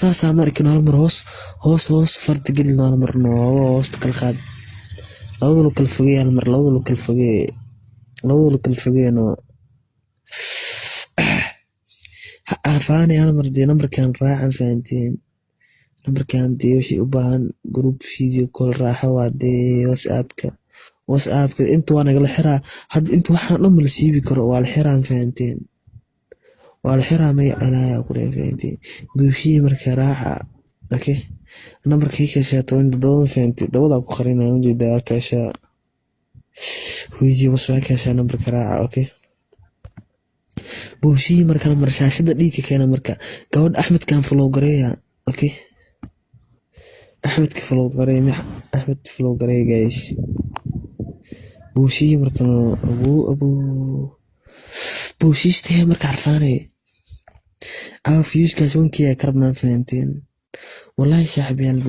saasaa ma arkin hal mar hoos farta gelin hal mar hoosta kala qaad labaduna kala fogee hal mar labaduna kala fogeeno ha arfaanay hal mar dee nambarkan raacan fahanteen nambarkan dee wixii u baahan group video call raaxa waa dee whatsappka inta waa nagala xiraa hadda inta waxaan dhan mala siibi karo waa la xiraa fahanteen waa la xiraa magac alaayaa ku dhahay fahanteen buushii marka raaxa okay nambarkii kashaa 17 fahanteen dabadaa ku qarinaya ujeedaa kashaa hooyadii waswaa kashaa nambarka raaca okay buushii marka nambar shaashada dhiigka keena marka gabadha Axmedkan follow gareeya okay Axmedka follow gareeya Axmed follow gareeya guys buushii marka buushiiste marka arfaanay fiyuuskaas wankii ay karabnaan fahanteen wallahi saaxiibayaal